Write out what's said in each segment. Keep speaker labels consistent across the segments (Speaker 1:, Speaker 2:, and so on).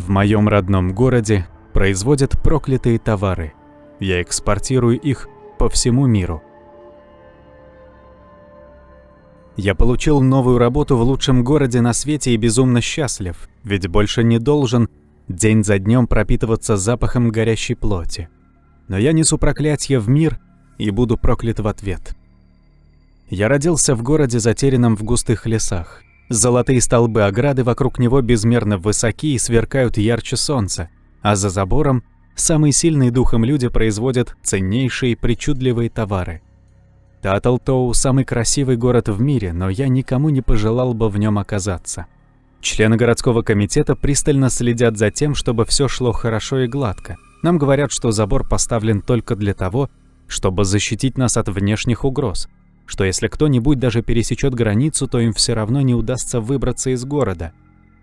Speaker 1: В моем родном городе производят проклятые товары. Я экспортирую их по всему миру. Я получил новую работу в лучшем городе на свете и безумно счастлив, ведь больше не должен день за днем пропитываться запахом горящей плоти. Но я несу проклятие в мир и буду проклят в ответ. Я родился в городе, затерянном в густых лесах. Золотые столбы ограды вокруг него безмерно высоки и сверкают ярче солнца, а за забором самые сильные духом люди производят ценнейшие причудливые товары. Таттлтоу – самый красивый город в мире, но я никому не пожелал бы в нем оказаться. Члены городского комитета пристально следят за тем, чтобы все шло хорошо и гладко. Нам говорят, что забор поставлен только для того, чтобы защитить нас от внешних угроз, что если кто-нибудь даже пересечет границу, то им все равно не удастся выбраться из города.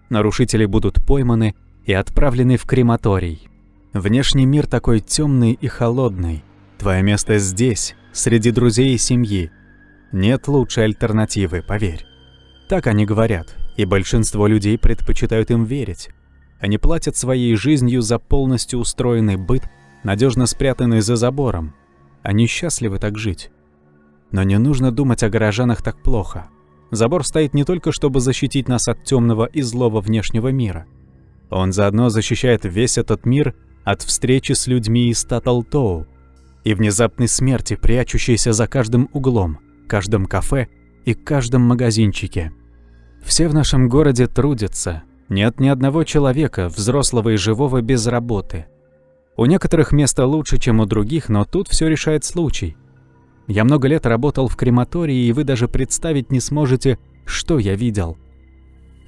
Speaker 1: Нарушители будут пойманы и отправлены в крематорий. Внешний мир такой темный и холодный. Твое место здесь, среди друзей и семьи. Нет лучшей альтернативы, поверь. Так они говорят, и большинство людей предпочитают им верить. Они платят своей жизнью за полностью устроенный быт, надежно спрятанный за забором. Они счастливы так жить. Но не нужно думать о горожанах так плохо. Забор стоит не только, чтобы защитить нас от темного и злого внешнего мира. Он заодно защищает весь этот мир от встречи с людьми из Таттлтоу и внезапной смерти, прячущейся за каждым углом, каждым кафе и каждом магазинчике. Все в нашем городе трудятся. Нет ни одного человека, взрослого и живого, без работы. У некоторых место лучше, чем у других, но тут все решает случай. Я много лет работал в крематории, и вы даже представить не сможете, что я видел.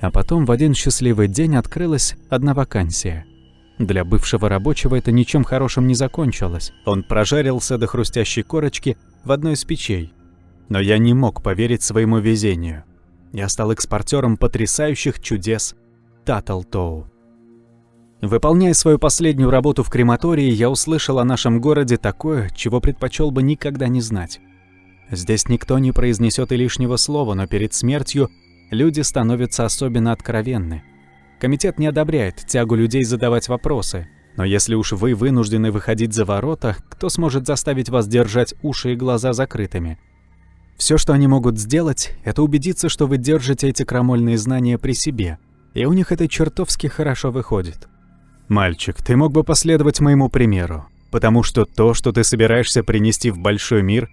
Speaker 1: А потом в один счастливый день открылась одна вакансия. Для бывшего рабочего это ничем хорошим не закончилось. Он прожарился до хрустящей корочки в одной из печей. Но я не мог поверить своему везению. Я стал экспортером потрясающих чудес Таттлтоу. Выполняя свою последнюю работу в крематории, я услышал о нашем городе такое, чего предпочел бы никогда не знать. Здесь никто не произнесет и лишнего слова, но перед смертью люди становятся особенно откровенны. Комитет не одобряет тягу людей задавать вопросы, но если уж вы вынуждены выходить за ворота, кто сможет заставить вас держать уши и глаза закрытыми? Все, что они могут сделать, это убедиться, что вы держите эти крамольные знания при себе, и у них это чертовски хорошо выходит. Мальчик, ты мог бы последовать моему примеру, потому что то, что ты собираешься принести в большой мир,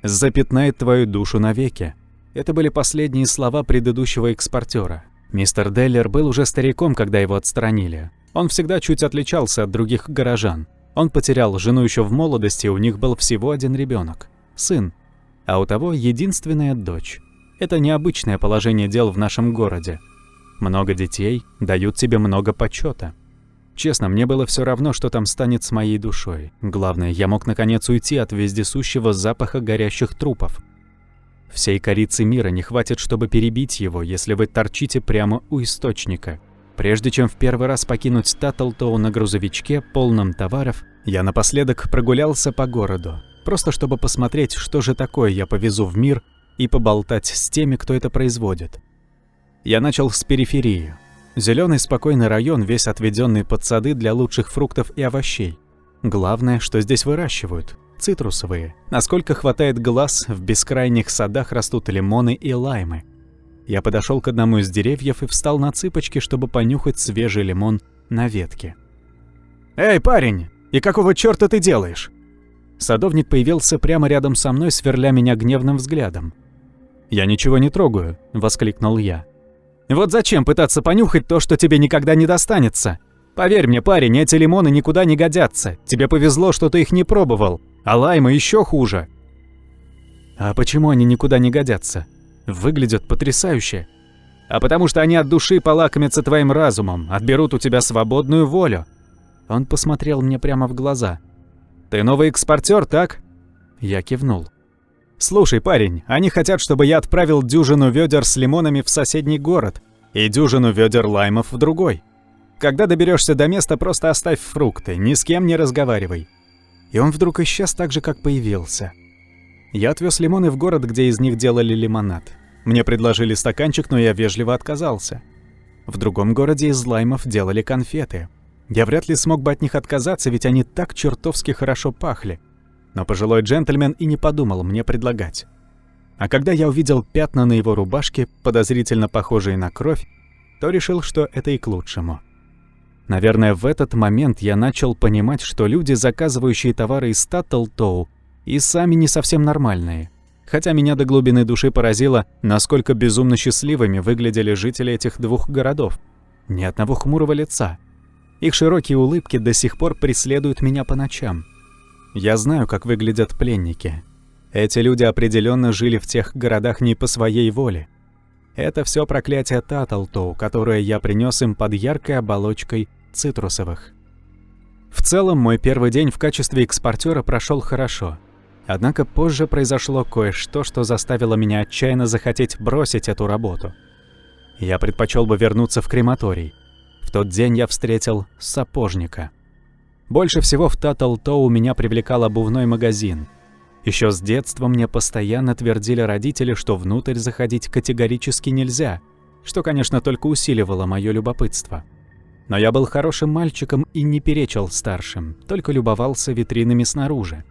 Speaker 1: запятнает твою душу навеки. Это были последние слова предыдущего экспортера. Мистер Деллер был уже стариком, когда его отстранили. Он всегда чуть отличался от других горожан. Он потерял жену еще в молодости, у них был всего один ребенок – сын, а у того единственная дочь. Это необычное положение дел в нашем городе. Много детей дают тебе много почета. Честно, мне было все равно, что там станет с моей душой. Главное, я мог наконец уйти от вездесущего запаха горящих трупов. Всей корицы мира не хватит, чтобы перебить его, если вы торчите прямо у источника. Прежде чем в первый раз покинуть Таттлтоу на грузовичке, полном товаров, я напоследок прогулялся по городу, просто чтобы посмотреть, что же такое я повезу в мир, и поболтать с теми, кто это производит. Я начал с периферии. Зеленый спокойный район, весь отведенный под сады для лучших фруктов и овощей. Главное, что здесь выращивают – цитрусовые. Насколько хватает глаз, в бескрайних садах растут лимоны и лаймы. Я подошел к одному из деревьев и встал на цыпочки, чтобы понюхать свежий лимон на ветке. «Эй, парень, и какого черта ты делаешь?» Садовник появился прямо рядом со мной, сверля меня гневным взглядом. «Я ничего не трогаю», – воскликнул я. «Вот зачем пытаться понюхать то, что тебе никогда не достанется? Поверь мне, парень, эти лимоны никуда не годятся. Тебе повезло, что ты их не пробовал, а лаймы еще хуже». «А почему они никуда не годятся? Выглядят потрясающе». «А потому что они от души полакомятся твоим разумом, отберут у тебя свободную волю». Он посмотрел мне прямо в глаза. «Ты новый экспортер, так?» Я кивнул. «Слушай, парень, они хотят, чтобы я отправил дюжину ведер с лимонами в соседний город и дюжину ведер лаймов в другой. Когда доберешься до места, просто оставь фрукты, ни с кем не разговаривай». И он вдруг исчез так же, как появился. Я отвез лимоны в город, где из них делали лимонад. Мне предложили стаканчик, но я вежливо отказался. В другом городе из лаймов делали конфеты. Я вряд ли смог бы от них отказаться, ведь они так чертовски хорошо пахли. Но пожилой джентльмен и не подумал мне предлагать. А когда я увидел пятна на его рубашке, подозрительно похожие на кровь, то решил, что это и к лучшему. Наверное, в этот момент я начал понимать, что люди, заказывающие товары из Таттлтоу, и сами не совсем нормальные. Хотя меня до глубины души поразило, насколько безумно счастливыми выглядели жители этих двух городов. Ни одного хмурого лица. Их широкие улыбки до сих пор преследуют меня по ночам. Я знаю, как выглядят пленники. Эти люди определенно жили в тех городах не по своей воле. Это все проклятие Таттлтоу, которое я принес им под яркой оболочкой цитрусовых. В целом, мой первый день в качестве экспортера прошел хорошо. Однако позже произошло кое-что, что заставило меня отчаянно захотеть бросить эту работу. Я предпочел бы вернуться в крематорий. В тот день я встретил сапожника. Больше всего в Таттлтоу меня привлекал обувной магазин. Еще с детства мне постоянно твердили родители, что внутрь заходить категорически нельзя, что, конечно, только усиливало мое любопытство. Но я был хорошим мальчиком и не перечил старшим, только любовался витринами снаружи.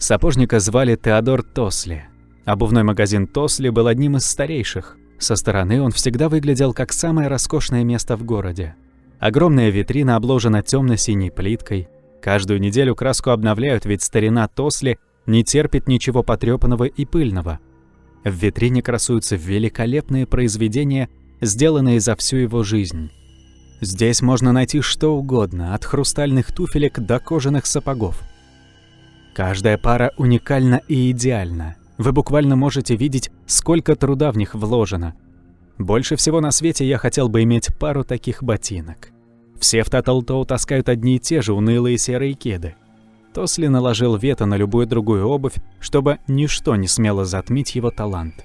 Speaker 1: Сапожника звали Теодор Тосли. Обувной магазин Тосли был одним из старейших. Со стороны он всегда выглядел как самое роскошное место в городе. Огромная витрина обложена темно-синей плиткой. Каждую неделю краску обновляют, ведь старина Тосли не терпит ничего потрепанного и пыльного. В витрине красуются великолепные произведения, сделанные за всю его жизнь. Здесь можно найти что угодно, от хрустальных туфелек до кожаных сапогов. Каждая пара уникальна и идеальна. Вы буквально можете видеть, сколько труда в них вложено. Больше всего на свете я хотел бы иметь пару таких ботинок. Все в Таттлтоу таскают одни и те же унылые серые кеды. Тосли наложил вето на любую другую обувь, чтобы ничто не смело затмить его талант.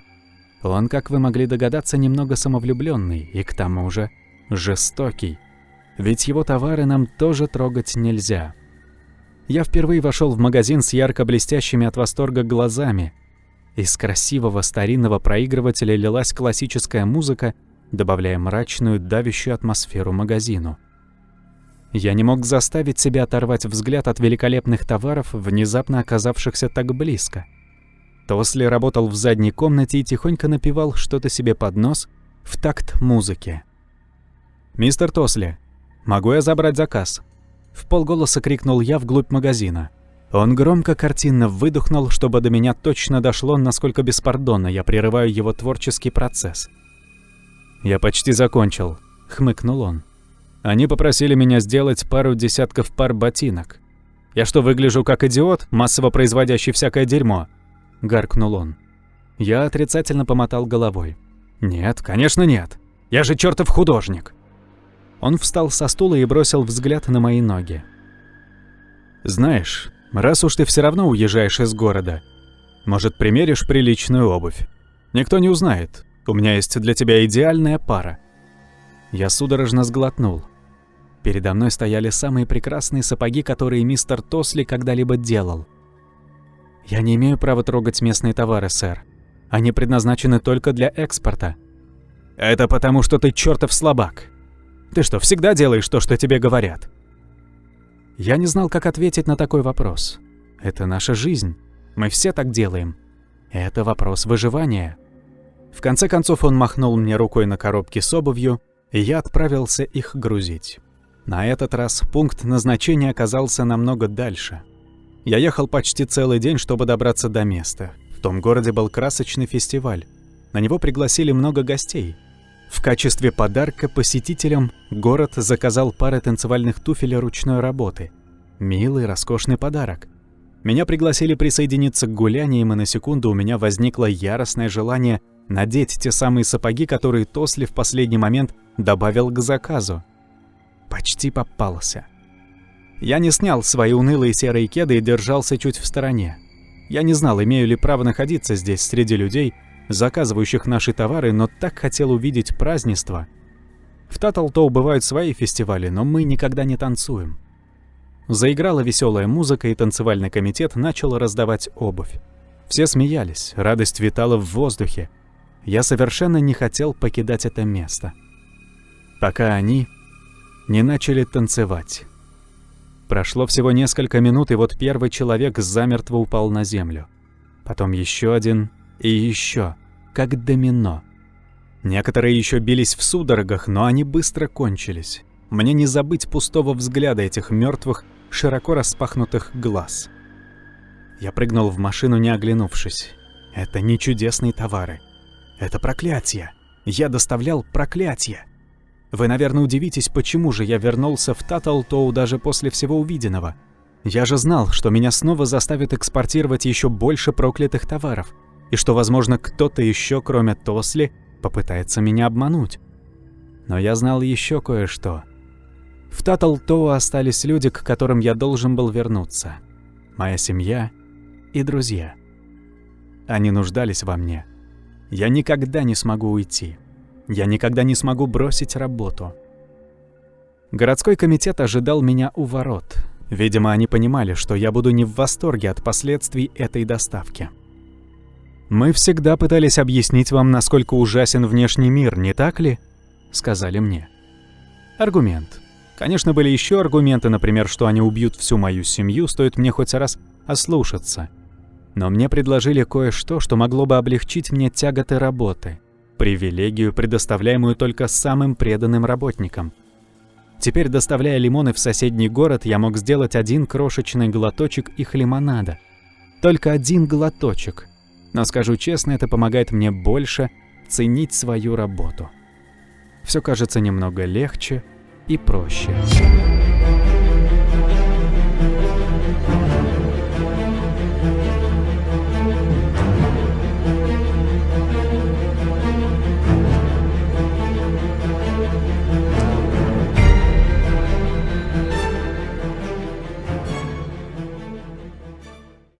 Speaker 1: Он, как вы могли догадаться, немного самовлюбленный и к тому же жестокий. Ведь его товары нам тоже трогать нельзя. Я впервые вошел в магазин с ярко блестящими от восторга глазами. Из красивого старинного проигрывателя лилась классическая музыка, добавляя мрачную, давящую атмосферу магазину. Я не мог заставить себя оторвать взгляд от великолепных товаров, внезапно оказавшихся так близко. Тосли работал в задней комнате и тихонько напевал что-то себе под нос в такт музыке. «Мистер Тосли, могу я забрать заказ?» Вполголоса крикнул я вглубь магазина. Он громко картинно выдохнул, чтобы до меня точно дошло, насколько беспардонно я прерываю его творческий процесс. «Я почти закончил», — хмыкнул он. «Они попросили меня сделать пару десятков пар ботинок. Я что, выгляжу как идиот, массово производящий всякое дерьмо?» — гаркнул он. Я отрицательно помотал головой. «Нет, конечно нет. Я же чертов художник». Он встал со стула и бросил взгляд на мои ноги. «Знаешь, раз уж ты все равно уезжаешь из города, может, примеришь приличную обувь? Никто не узнает. У меня есть для тебя идеальная пара». Я судорожно сглотнул. Передо мной стояли самые прекрасные сапоги, которые мистер Тосли когда-либо делал. «Я не имею права трогать местные товары, сэр. Они предназначены только для экспорта». «Это потому, что ты чертов слабак. Ты что, всегда делаешь то, что тебе говорят?» Я не знал, как ответить на такой вопрос. Это наша жизнь. Мы все так делаем. Это вопрос выживания. В конце концов он махнул мне рукой на коробки с обувью, и я отправился их грузить. На этот раз пункт назначения оказался намного дальше. Я ехал почти целый день, чтобы добраться до места. В том городе был красочный фестиваль. На него пригласили много гостей. В качестве подарка посетителям город заказал пары танцевальных туфель ручной работы. Милый, роскошный подарок. Меня пригласили присоединиться к гуляниям, и на секунду у меня возникло яростное желание надеть те самые сапоги, которые Тосли в последний момент добавил к заказу. Почти попался. Я не снял свои унылые серые кеды и держался чуть в стороне. Я не знал, имею ли право находиться здесь среди людей, заказывающих наши товары, но так хотел увидеть празднество. В Таттлтоу бывают свои фестивали, но мы никогда не танцуем. Заиграла веселая музыка, и танцевальный комитет начал раздавать обувь. Все смеялись, радость витала в воздухе. Я совершенно не хотел покидать это место. пока они не начали танцевать. Прошло всего несколько минут, и вот первый человек замертво упал на землю. Потом еще один и еще, как домино. Некоторые еще бились в судорогах, но они быстро кончились. Мне не забыть пустого взгляда этих мертвых, широко распахнутых глаз. Я прыгнул в машину, не оглянувшись. Это не чудесные товары. Это проклятие. Я доставлял проклятие. Вы, наверное, удивитесь, почему же я вернулся в Таттлтоу даже после всего увиденного. Я же знал, что меня снова заставят экспортировать еще больше проклятых товаров, и что, возможно, кто-то еще, кроме Тосли, попытается меня обмануть. Но я знал еще кое-что. В Таттлтоу остались люди, к которым я должен был вернуться. Моя семья и друзья. Они нуждались во мне. Я никогда не смогу уйти. Я никогда не смогу бросить работу. Городской комитет ожидал меня у ворот. Видимо, они понимали, что я буду не в восторге от последствий этой доставки. «Мы всегда пытались объяснить вам, насколько ужасен внешний мир, не так ли?» — сказали мне. Аргумент. Конечно, были еще аргументы, например, что они убьют всю мою семью, стоит мне хоть раз ослушаться. Но мне предложили кое-что, что могло бы облегчить мне тяготы работы. Привилегию, предоставляемую только самым преданным работникам. Теперь, доставляя лимоны в соседний город, я мог сделать один крошечный глоточек их лимонада. Только один глоточек. Но, скажу честно, это помогает мне больше ценить свою работу. Все кажется немного легче и проще.